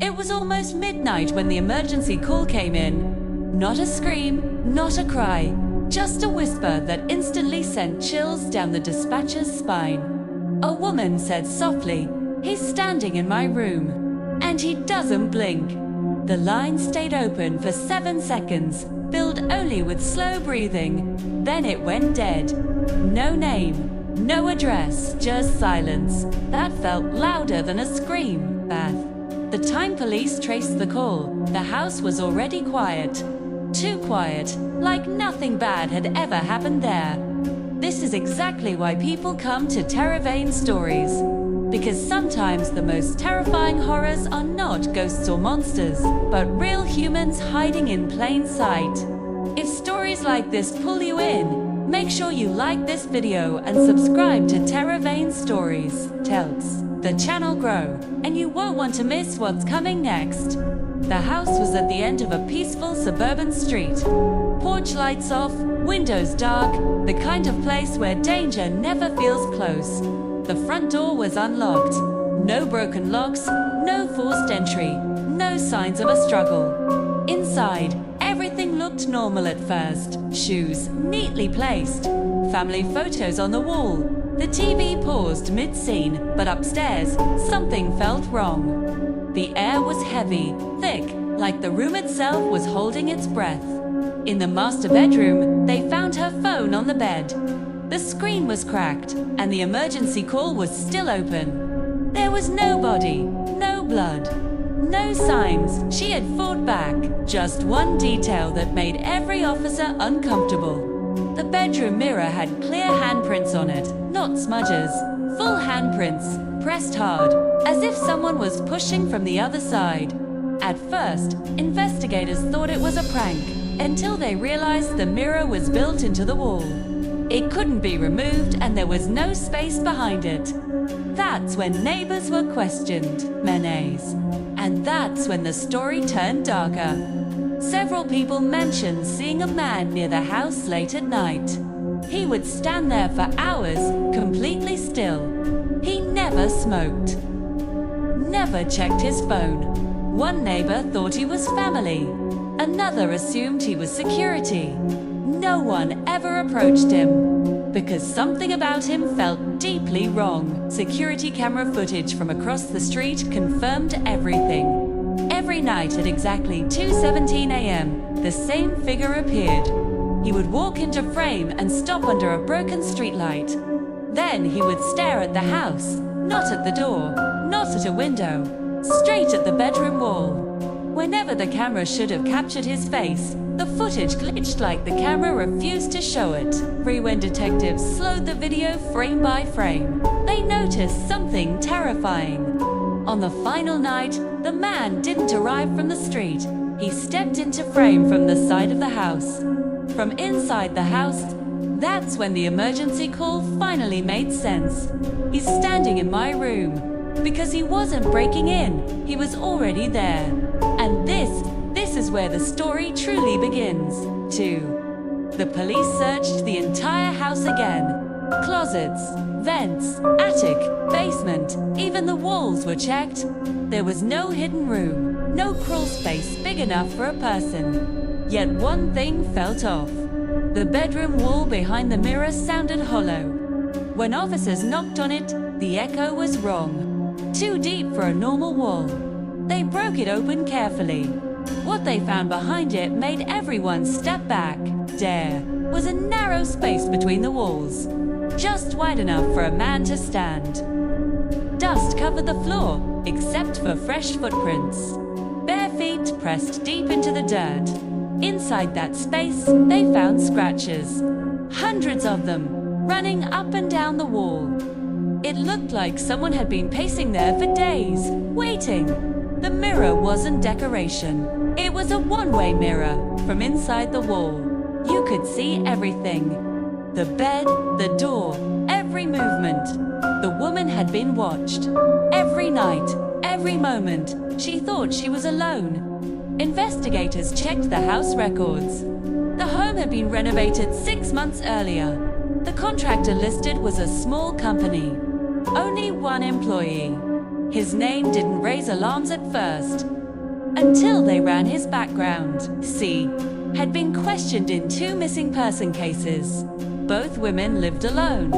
It was almost midnight when the emergency call came in. Not a scream, not a cry, just a whisper that instantly sent chills down the dispatcher's spine. A woman said softly, "He's standing in my room, and he doesn't blink." The line stayed open for 7 seconds, filled only with slow breathing. Then it went dead. No name, no address, just silence. That felt louder than a scream. Beth. The time police traced the call, the house was already quiet. Too quiet, like nothing bad had ever happened there. This is exactly why people come to TerrorVane Stories. Because sometimes the most terrifying horrors are not ghosts or monsters, but real humans hiding in plain sight. If stories like this pull you in, make sure you like this video and subscribe to TerrorVane Stories. Helps the channel grow, and you won't want to miss what's coming next. The house was at the end of a peaceful suburban street. Porch lights off, windows dark, the kind of place where danger never feels close. The front door was unlocked. No broken locks, no forced entry, no signs of a struggle. Inside, everything looked normal at first. Shoes neatly placed, family photos on the wall. The TV paused mid-scene, but upstairs, something felt wrong. The air was heavy, thick, like the room itself was holding its breath. In the master bedroom, they found her phone on the bed. The screen was cracked, and the emergency call was still open. There was nobody, no blood, no signs she had fought back. Just one detail that made every officer uncomfortable. The bedroom mirror had clear handprints on it, not smudges, full handprints, pressed hard, as if someone was pushing from the other side. At first, investigators thought it was a prank, until they realized the mirror was built into the wall. It couldn't be removed and there was no space behind it. That's when neighbors were questioned, menace. And that's when the story turned darker. Several people mentioned seeing a man near the house late at night. He would stand there for hours, completely still. He never smoked, never checked his phone. One neighbor thought he was family. Another assumed he was security. No one ever approached him, because something about him felt deeply wrong. Security camera footage from across the street confirmed everything. Every night at exactly 2:17 a.m., the same figure appeared. He would walk into frame and stop under a broken streetlight. Then he would stare at the house, not at the door, not at a window, straight at the bedroom wall. Whenever the camera should have captured his face, the footage glitched like the camera refused to show it. When detectives slowed the video frame by frame, they noticed something terrifying. On the final night, the man didn't arrive from the street. He stepped into frame from the side of the house. From inside the house, that's when the emergency call finally made sense. He's standing in my room. Because he wasn't breaking in, he was already there. And this is where the story truly begins. 2. The police searched the entire house again. Closets, vents, attic, basement, even the walls were checked. There was no hidden room, no crawl space big enough for a person. Yet one thing felt off. The bedroom wall behind the mirror sounded hollow. When officers knocked on it, the echo was wrong. Too deep for a normal wall. They broke it open carefully. What they found behind it made everyone step back. There was a narrow space between the walls, just wide enough for a man to stand. Dust covered the floor, except for fresh footprints. Bare feet pressed deep into the dirt. Inside that space, they found scratches. Hundreds of them, running up and down the wall. It looked like someone had been pacing there for days, waiting. The mirror wasn't decoration. It was a one-way mirror. From inside the wall, you could see everything. The bed, the door, every movement. The woman had been watched. Every night, every moment, she thought she was alone. Investigators checked the house records. The home had been renovated 6 months earlier. The contractor listed was a small company. Only one employee. His name didn't raise alarms at first, until they ran his background. C had been questioned in 2 missing person cases. Both women lived alone.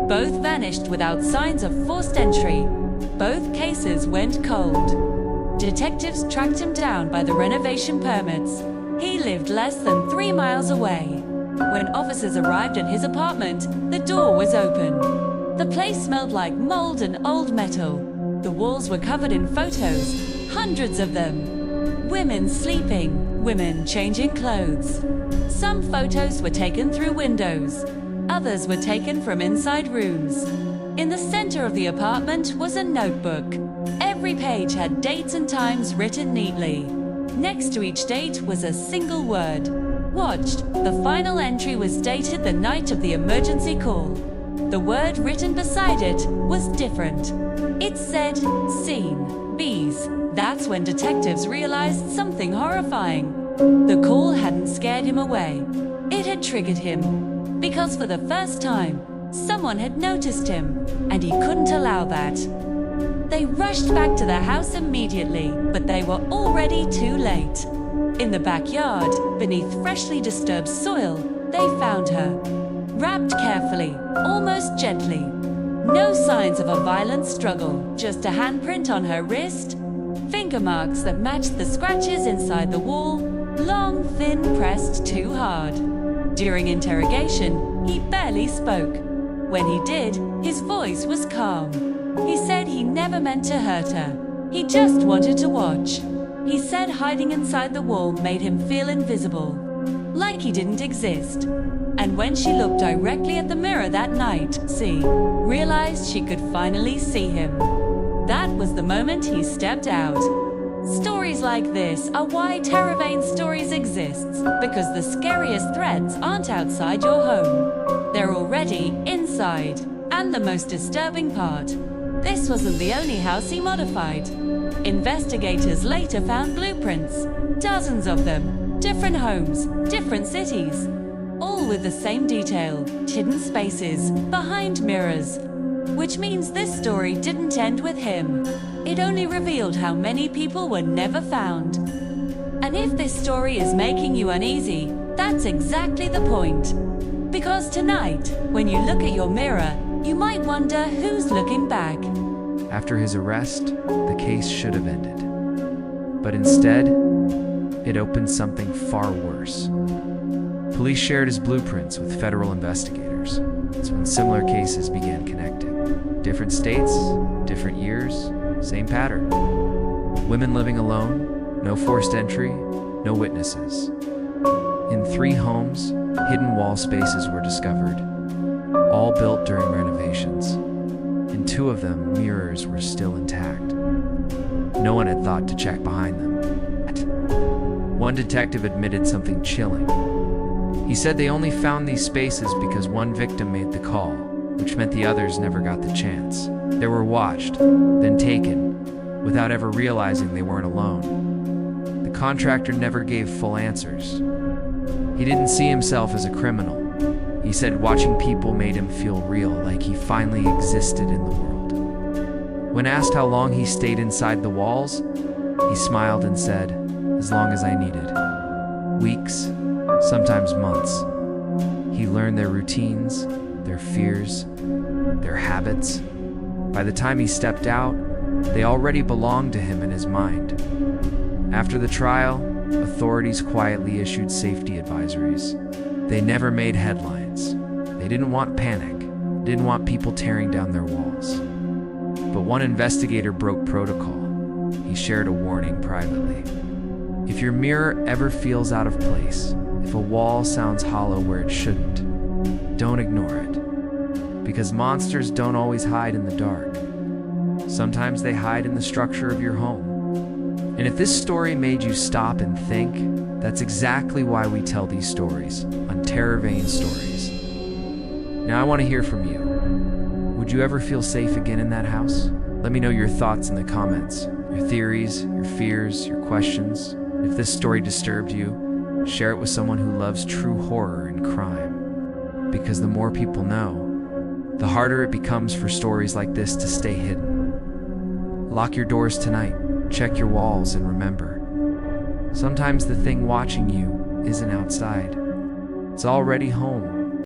Both vanished without signs of forced entry. Both cases went cold. Detectives tracked him down by the renovation permits. He lived less than 3 miles away. When officers arrived at his apartment, the door was open. The place smelled like mold and old metal. The walls were covered in photos, hundreds of them. Women sleeping, women changing clothes. Some photos were taken through windows. Others were taken from inside rooms. In the center of the apartment was a notebook. Every page had dates and times written neatly. Next to each date was a single word. Watched. The final entry was dated the night of the emergency call. The word written beside it was different. It said, "Seen. Bees." That's when detectives realized something horrifying. The call hadn't scared him away. It had triggered him. Because for the first time, someone had noticed him, and he couldn't allow that. They rushed back to the house immediately, but they were already too late. In the backyard, beneath freshly disturbed soil, they found her. Wrapped carefully, almost gently. No signs of a violent struggle, just a handprint on her wrist, finger marks that matched the scratches inside the wall, long, thin, pressed too hard. During interrogation, he barely spoke. When he did, his voice was calm. He said he never meant to hurt her. He just wanted to watch. He said hiding inside the wall made him feel invisible, like he didn't exist. And when she looked directly at the mirror that night, C realized she could finally see him. That was the moment he stepped out. Stories like this are why TerrorVane Stories exists, because the scariest threats aren't outside your home. They're already inside. And the most disturbing part, this wasn't the only house he modified. Investigators later found blueprints, dozens of them, different homes, different cities, all with the same detail, hidden spaces, behind mirrors. Which means this story didn't end with him. It only revealed how many people were never found. And if this story is making you uneasy, that's exactly the point. Because tonight, when you look at your mirror, you might wonder who's looking back. After his arrest, the case should have ended. But instead, it opened something far worse. Police shared his blueprints with federal investigators. It's when similar cases began connecting. Different states, different years, same pattern. Women living alone, no forced entry, no witnesses. In 3 homes, hidden wall spaces were discovered, all built during renovations. In 2 of them, mirrors were still intact. No one had thought to check behind them. One detective admitted something chilling. He said they only found these spaces because one victim made the call, which meant the others never got the chance. They were watched, then taken, without ever realizing they weren't alone. The contractor never gave full answers. He didn't see himself as a criminal. He said watching people made him feel real, like he finally existed in the world. When asked how long he stayed inside the walls, he smiled and said, "As long as I needed." Weeks, sometimes months. He learned their routines, their fears, their habits. By the time he stepped out, they already belonged to him in his mind. After the trial, authorities quietly issued safety advisories. They never made headlines. They didn't want panic, didn't want people tearing down their walls. But one investigator broke protocol. He shared a warning privately. If your mirror ever feels out of place, if a wall sounds hollow where it shouldn't, don't ignore it. Because monsters don't always hide in the dark. Sometimes they hide in the structure of your home. And if this story made you stop and think, that's exactly why we tell these stories on TerrorVane Stories. Now I want to hear from you. Would you ever feel safe again in that house? Let me know your thoughts in the comments, your theories, your fears, your questions. If this story disturbed you, share it with someone who loves true horror and crime. Because the more people know, the harder it becomes for stories like this to stay hidden. Lock your doors tonight, check your walls, and remember, sometimes the thing watching you isn't outside. It's already home,